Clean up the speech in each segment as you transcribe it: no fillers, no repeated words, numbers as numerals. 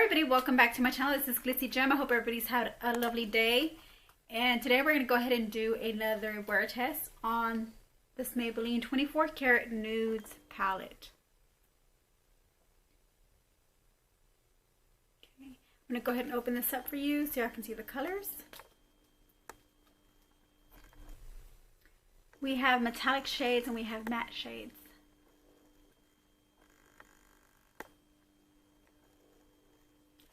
everybody, welcome back to my channel. This is glitzzygem. I hope everybody's had a lovely day. And today we're going to go ahead and do another wear test on this Maybelline 24k Nudes palette. Okay. I'm going to go ahead and open this up for you so y'all can see the colors. We have metallic shades and we have matte shades.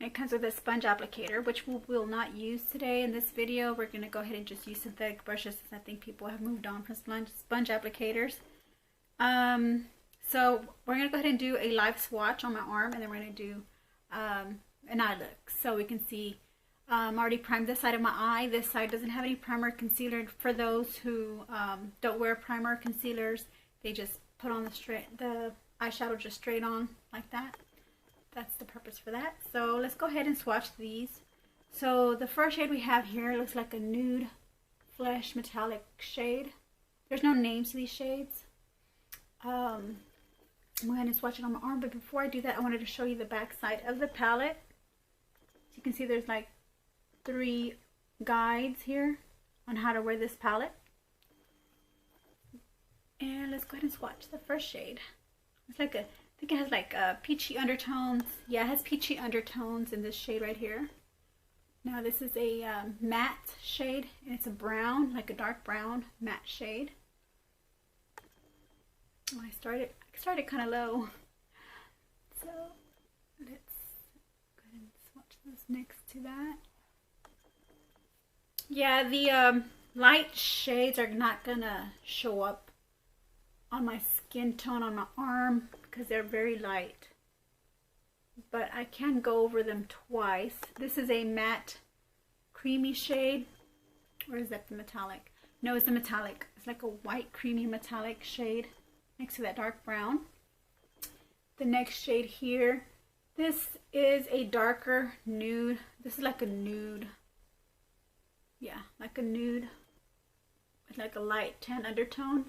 It comes with a sponge applicator, which we will not use today in this video. We're going to go ahead and just use synthetic brushes since I think people have moved on from sponge applicators. So we're going to go ahead and do a live swatch on my arm, and then we're going to do an eye look. So we can see I already primed this side of my eye. This side doesn't have any primer or concealer. For those who don't wear primer or concealers, they just put on the eyeshadow just straight on like that. That's the purpose for that. So let's go ahead and swatch these. So the first shade we have here looks like a nude flesh metallic shade. There's no names to these shades. I'm going to go ahead and swatch it on my arm, but before I do that, I wanted to show you the back side of the palette. So you can see there's like 3 guides here on how to wear this palette. And let's go ahead and swatch the first shade. It's like I think it has like peachy undertones. Yeah, it has peachy undertones in this shade right here. Now this is a matte shade, and it's a brown, like a dark brown matte shade. Oh, I started kind of low. So let's go ahead and swatch this next to that. Yeah, the light shades are not gonna show up on my skin tone on my arm because they're very light, but I can go over them twice. This is a matte creamy shade, or is that the metallic? No, it's the metallic. It's like a white creamy metallic shade next to that dark brown. The next shade here, this is a darker nude. This is like a nude, yeah, like a nude with like a light tan undertone.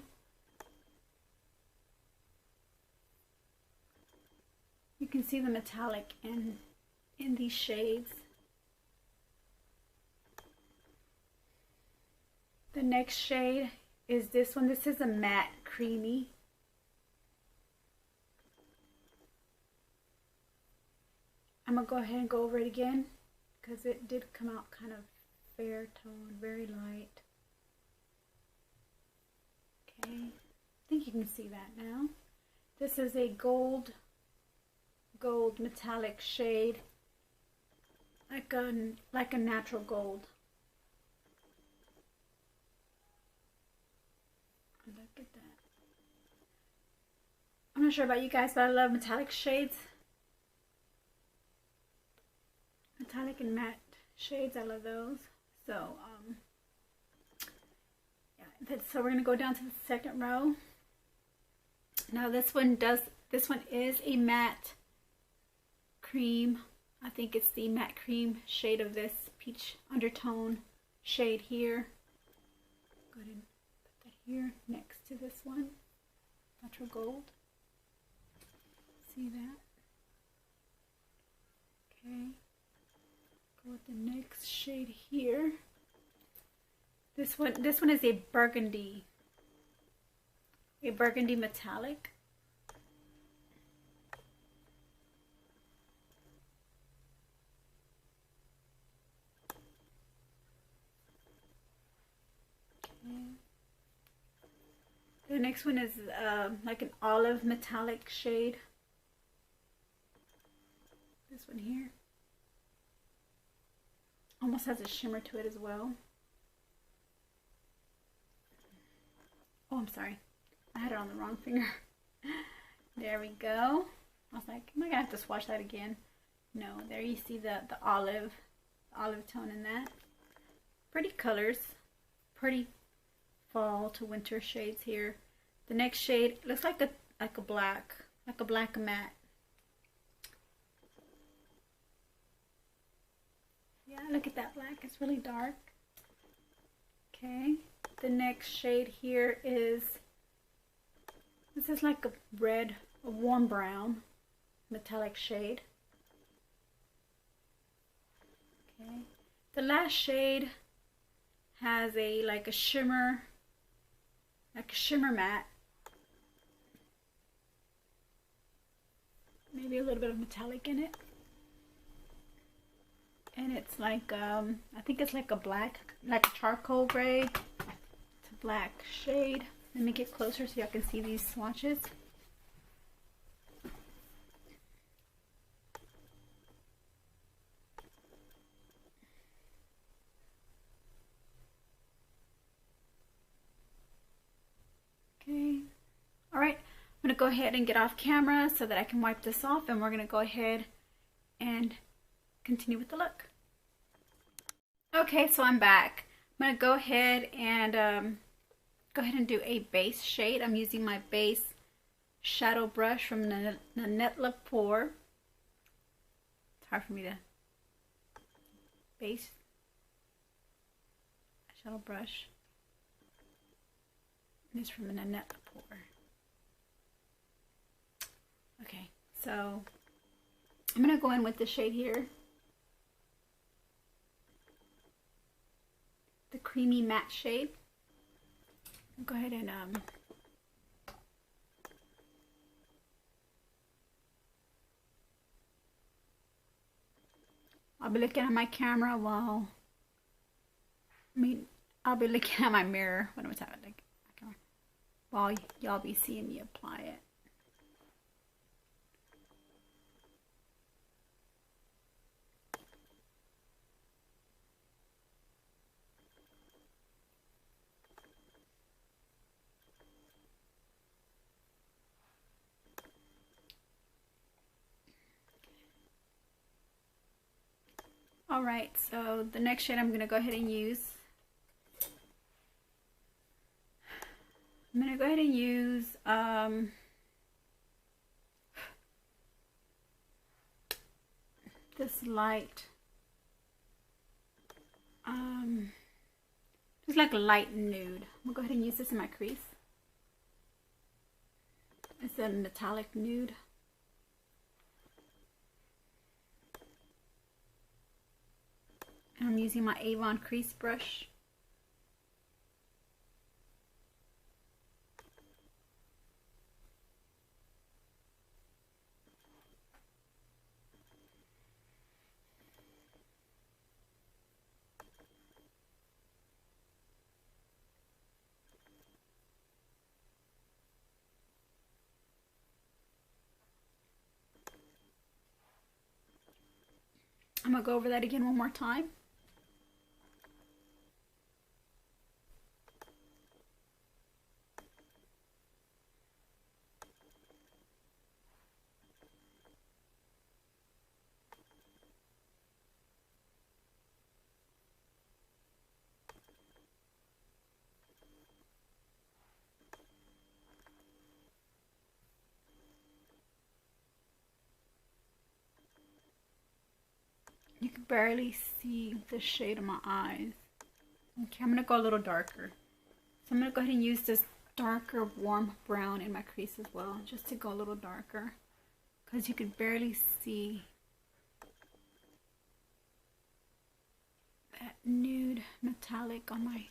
You can see the metallic in these shades. The next shade is this one. This is a matte creamy. I'm going to go ahead and go over it again because it did come out kind of fair tone, very light. Okay, I think you can see that now. This is a gold metallic shade, like a natural gold. Look at that. I'm not sure about you guys, but I love metallic shades. Metallic and matte shades, I love those. So yeah, so we're gonna go down to the second row. Now this one is a matte cream. I think it's the matte cream shade of this peach undertone shade here. Go ahead and put that here next to this one, natural gold. See that? Okay. Go with the next shade here. This one is a burgundy metallic. The next one is like an olive metallic shade. This one here almost has a shimmer to it as well. Oh, I'm sorry. I had it on the wrong finger. There we go. I was like, am I gonna have to swatch that again? No, there you see the olive tone in that. Pretty colors. Pretty fall to winter shades here. The next shade looks like a black matte. Yeah, look at that black. It's really dark. Okay. The next shade here is, this is like a red, a warm brown metallic shade. Okay. The last shade has like a shimmer matte. Maybe a little bit of metallic in it. And it's like I think it's like a black, like a charcoal gray. It's a black shade. Let me get closer so y'all can see these swatches. Okay. All right. I'm going to go ahead and get off camera so that I can wipe this off, and we're going to go ahead and continue with the look. Okay, so I'm back. I'm going to go ahead and do a base shade. I'm using my base shadow brush from Nanette Lepore. It's hard for me to base shadow brush. And it's from Nanette Lepore. Okay, so I'm going to go in with the shade here. The creamy matte shade. Go ahead and I'll be looking at my camera while I'll be looking at my mirror when I'm talking, like, while y'all be seeing me apply it. Alright, so the next shade I'm going to go ahead and use. I'm going to go ahead and use this light, just like a light nude. I'm going to go ahead and use this in my crease. It's a metallic nude. And I'm using my Avon crease brush. I'm going to go over that again one more time. You can barely see the shade of my eyes. Okay, I'm going to go a little darker. So I'm going to go ahead and use this darker warm brown in my crease as well, just to go a little darker, because you could barely see that nude metallic on my...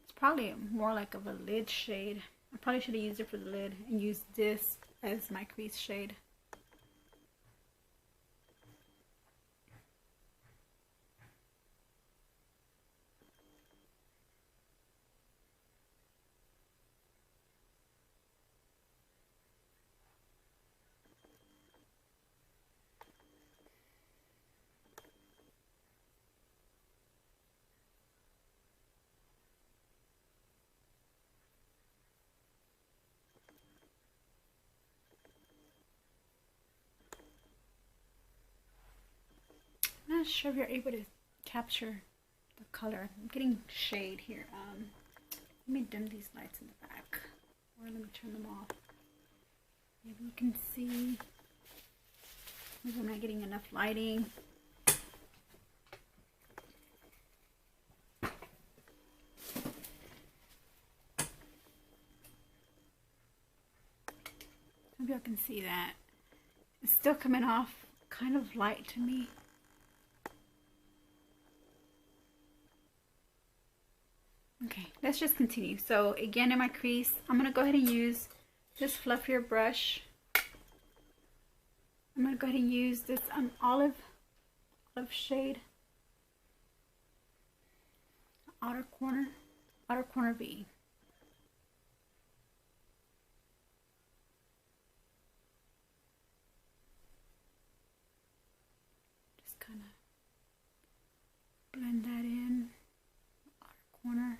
It's probably more like of a lid shade. I probably should have used it for the lid and used this as my crease shade. I'm not sure if you're able to capture the color. I'm getting shade here. Let me dim these lights in the back, or let me turn them off. Maybe you can see. Maybe I'm not getting enough lighting. Maybe I can see that. It's still coming off kind of light to me. let's just continue. So again, in my crease, I'm going to go ahead and use this fluffier brush. I'm going to go ahead and use this olive shade, outer corner V. Just kind of blend that in, outer corner.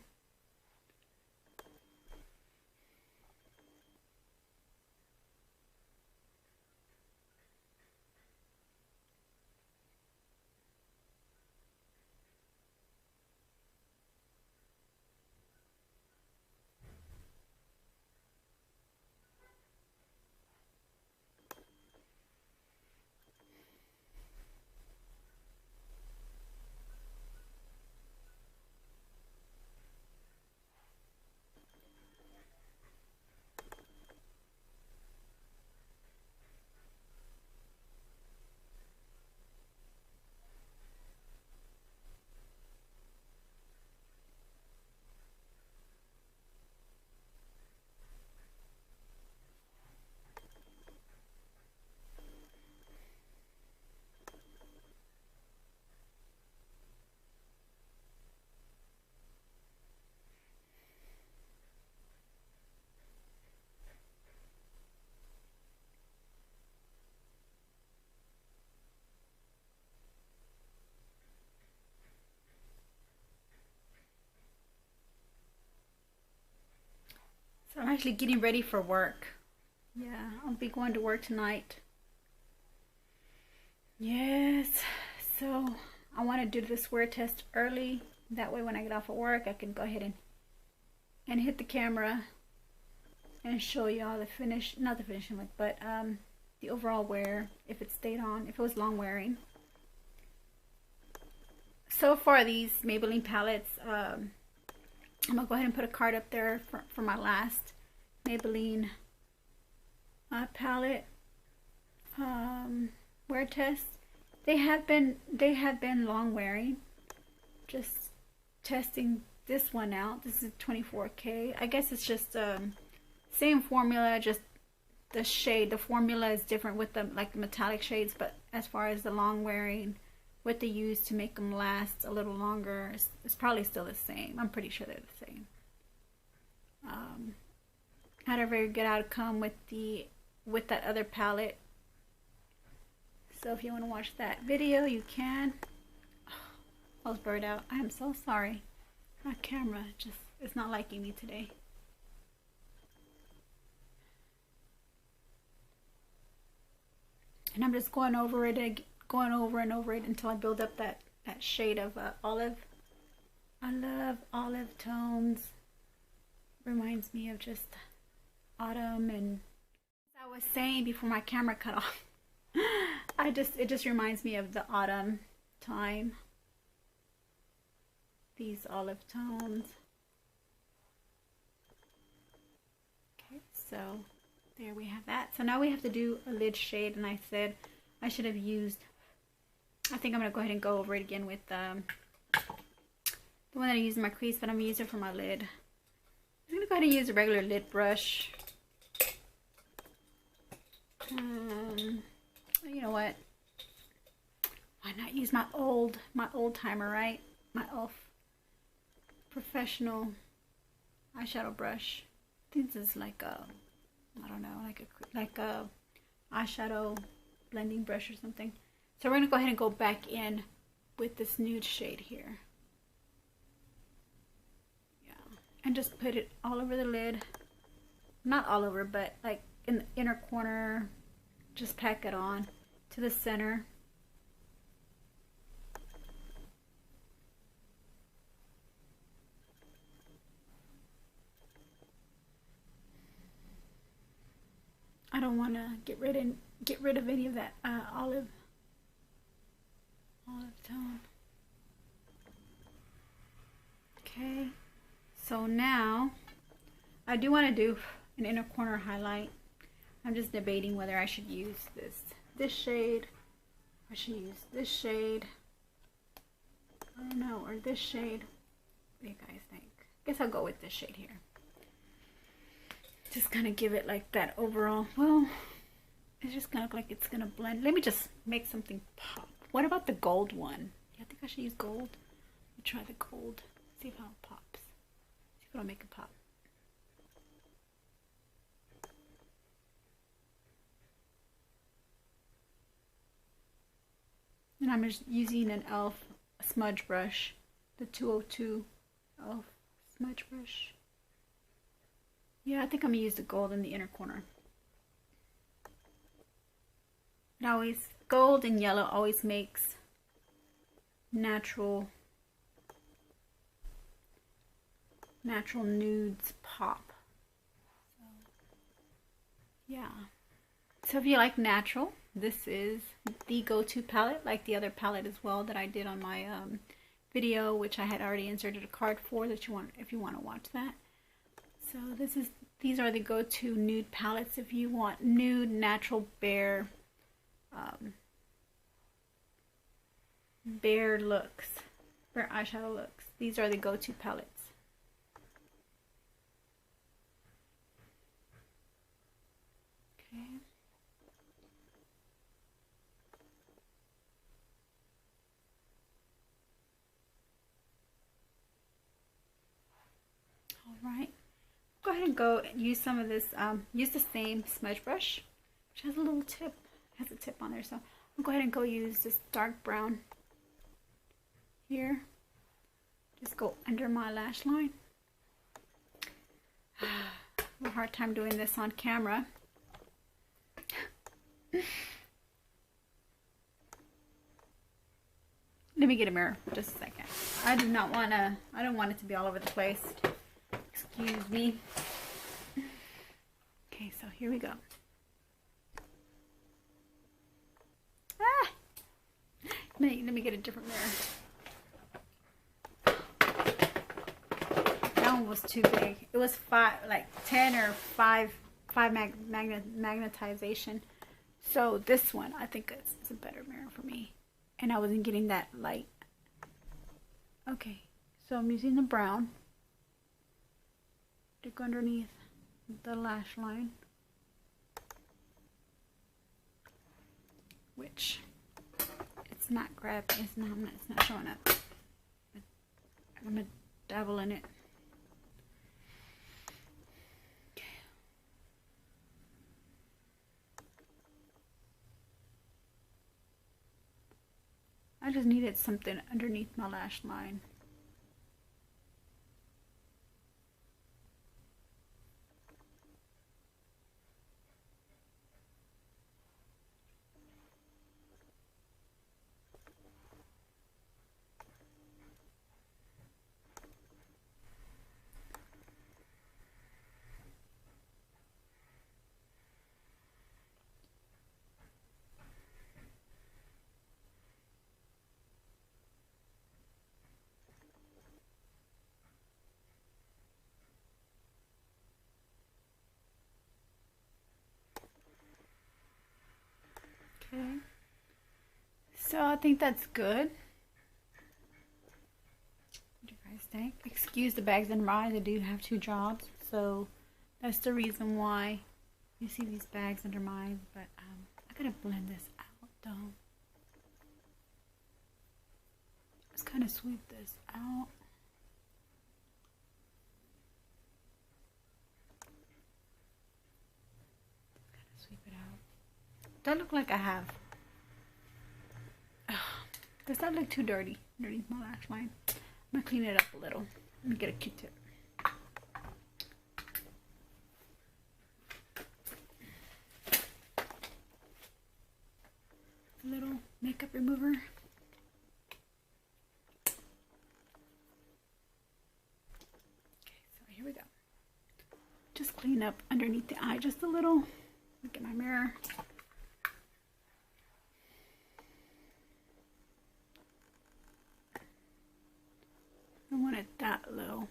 So I'm actually getting ready for work. Yeah, I'll be going to work tonight. Yes, so I want to do this wear test early. That way when I get off of work, I can go ahead and hit the camera and show y'all the finish, not the finishing look, but the overall wear, if it stayed on, if it was long wearing. So far, these Maybelline palettes, I'm gonna go ahead and put a card up there for my last Maybelline palette wear test. They have been long wearing. Just testing this one out. This is 24k. I guess it's just same formula, just the shade, the formula is different with the metallic shades, but as far as the long wearing, what they use to make them last a little longer, it's probably still the same. I'm pretty sure they're the same. Had a very good outcome with that other palette. So if you want to watch that video, you can. Oh, I was blurred out. I am so sorry. My camera just is not liking me today. And I'm just going over it and over it until I build up that shade of olive. I love olive tones. Reminds me of just autumn, and as I was saying before my camera cut off, it just reminds me of the autumn time. These olive tones. Okay, so there we have that. So now we have to do a lid shade, and I said I should have used, I think I'm going to go ahead and go over it again with the one that I used in my crease, but I'm going to use it for my lid. I'm going to go ahead and use a regular lid brush. You know what? Why not use my old timer, right? My e.l.f. professional eyeshadow brush. I think this is like a, I don't know, like a eyeshadow blending brush or something. So we're gonna go ahead and go back in with this nude shade here. Yeah, and just put it all over the lid. Not all over, but like in the inner corner. Just pack it on to the center. I don't want to get rid of any of that olive tone. Okay, so now I do want to do an inner corner highlight. I'm just debating whether I should use this shade, or I should use this shade. I don't know, or this shade. What do you guys think? guess I'll go with this shade here. Just kind of give it like that overall. Well, it's just gonna look like it's gonna blend. Let me just make something pop. What about the gold one? Yeah, I think I should use gold. Let me try the gold. See if it pops. See if it'll make it pop. And I'm just using an e.l.f. smudge brush, the 202 e.l.f. smudge brush. Yeah, I think I'm gonna use the gold in the inner corner. It always, gold and yellow always makes natural nudes pop. So, yeah. So if you like natural, this is the go-to palette, like the other palette as well that I did on my video, which I had already inserted a card for that you want if you want to watch that. So these are the go-to nude palettes if you want nude, natural, bare looks, bare eyeshadow looks. These are the go-to palettes. Okay. All right. Go ahead and go and use some of this. Use the same smudge brush, which has a little tip. Has a tip on there, so I'll go ahead and go use this dark brown here. Just go under my lash line. I have a hard time doing this on camera. Let me get a mirror for just a second. I don't want it to be all over the place. Excuse me. Okay, so here we go. Let me get a different mirror. That one was too big. It was 10 or 5 magnetization. So this one I think is a better mirror for me. And I wasn't getting that light. Okay, so I'm using the brown to go underneath the lash line, which it's not grabbing. It's not showing up. I'm gonna dabble in it. Okay. I just needed something underneath my lash line. Okay, so I think that's good. What do you guys think? Excuse the bags under my eyes. I do have 2 jobs, so that's the reason why you see these bags under my eyes. But I gotta blend this out though. Let's kind of sweep this out. Sweep it out. That look like I have. Does that look too dirty underneath my lash line? I'm gonna clean it up a little. Let me get a Q-tip. A little makeup remover. Okay, so here we go. Just clean up underneath the eye just a little. Look at my mirror. I want it that low.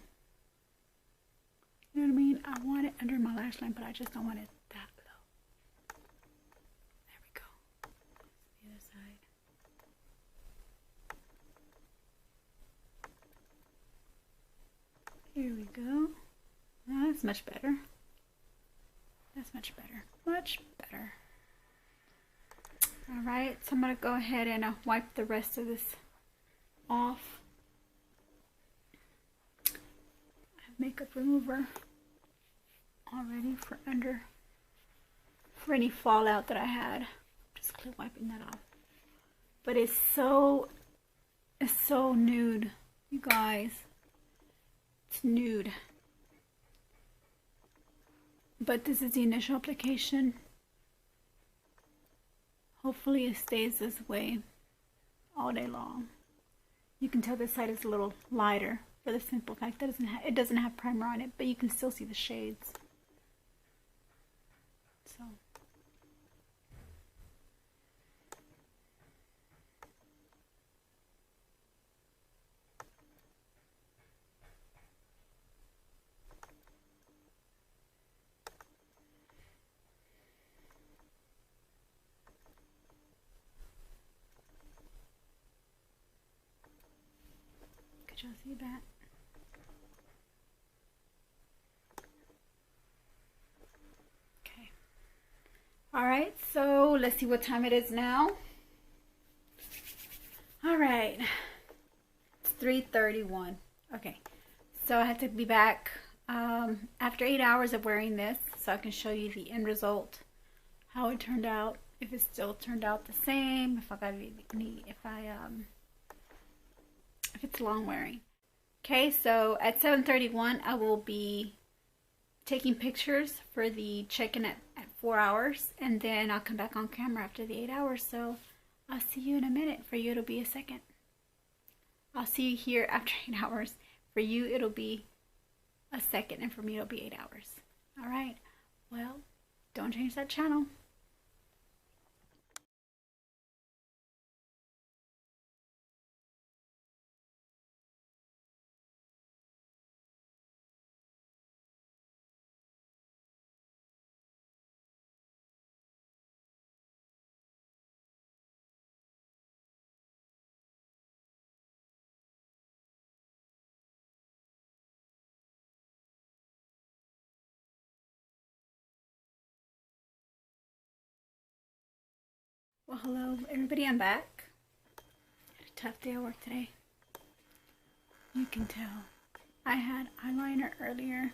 You know what I mean? I want it under my lash line, but I just don't want it that low. There we go. The other side. Here we go. That's much better. That's much better. Much better. Alright, so I'm going to go ahead and wipe the rest of this off. I have makeup remover already for any fallout that I had. Just clip wiping that off. But it's so nude, you guys. It's nude. But this is the initial application. Hopefully it stays this way all day long. You can tell this side is a little lighter for the simple fact that it doesn't have primer on it, but you can still see the shades. So could y'all see that? Okay. Alright, so let's see what time it is now. Alright. It's 3:31. Okay. So I have to be back after 8 hours of wearing this so I can show you the end result, how it turned out, if it still turned out the same, if I got any, if it's long wearing. Okay, so at 7:31 I will be taking pictures for the check-in at 4 hours, and then I'll come back on camera after the 8 hours. So I'll see you in a minute. For you it'll be a second. I'll see you here after 8 hours. For you it'll be a second, and for me it'll be 8 hours. Alright, well, don't change that channel. Well, hello everybody, I'm back. Had a tough day at work today. You can tell. I had eyeliner earlier.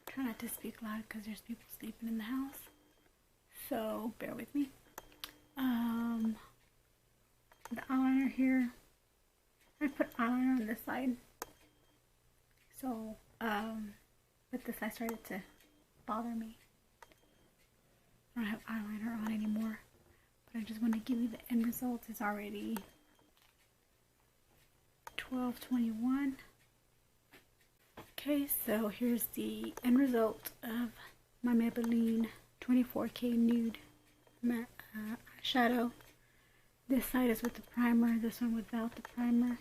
Try not to speak loud because there's people sleeping in the house. So bear with me. The eyeliner here. I put eyeliner on this side. So, but this side started to bother me. I don't have eyeliner on anymore. But I just want to give you the end result. It's already 12:21. Okay, so here's the end result of my Maybelline 24k Nude eyeshadow. This side is with the primer, this one without the primer.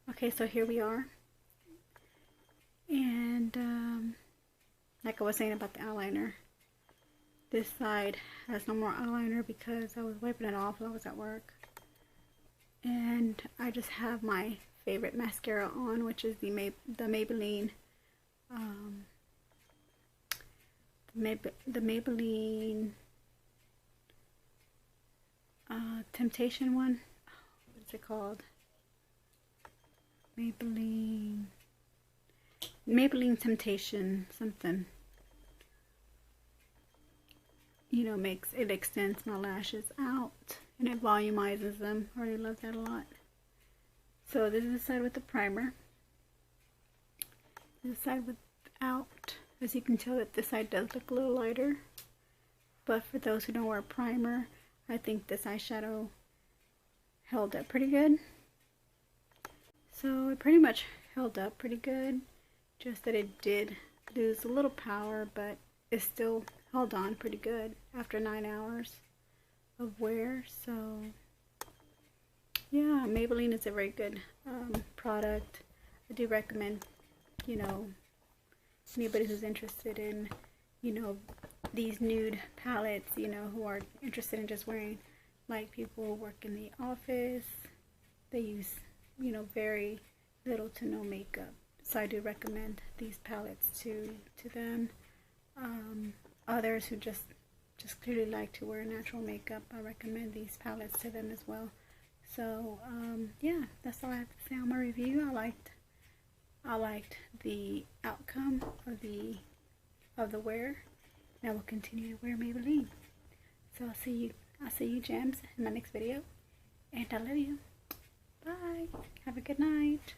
Okay, so here we are. And like I was saying about the eyeliner, this side has no more eyeliner because I was wiping it off while I was at work. And I just have my favorite mascara on, which is the Maybelline Maybelline Temptation one. What's it called? Maybelline Temptation something. You know, it extends my lashes out and it volumizes them. I really love that a lot. So this is the side with the primer. This side without. As you can tell, that this side does look a little lighter. But for those who don't wear primer, I think this eyeshadow held up pretty good. So it pretty much held up pretty good. Just that it did lose a little power, but it still held on pretty good after 9 hours of wear. So yeah, Maybelline is a very good product. I do recommend, you know, anybody who's interested in, you know, these nude palettes, you know, who are interested in just wearing, like people who work in the office, they use, you know, very little to no makeup. So I do recommend these palettes to them. Others who just clearly like to wear natural makeup, I recommend these palettes to them as well. So yeah, that's all I have to say on my review. I liked the outcome of the wear, and I will continue to wear Maybelline. So I'll see you gems in my next video, and I love you. Bye. Have a good night.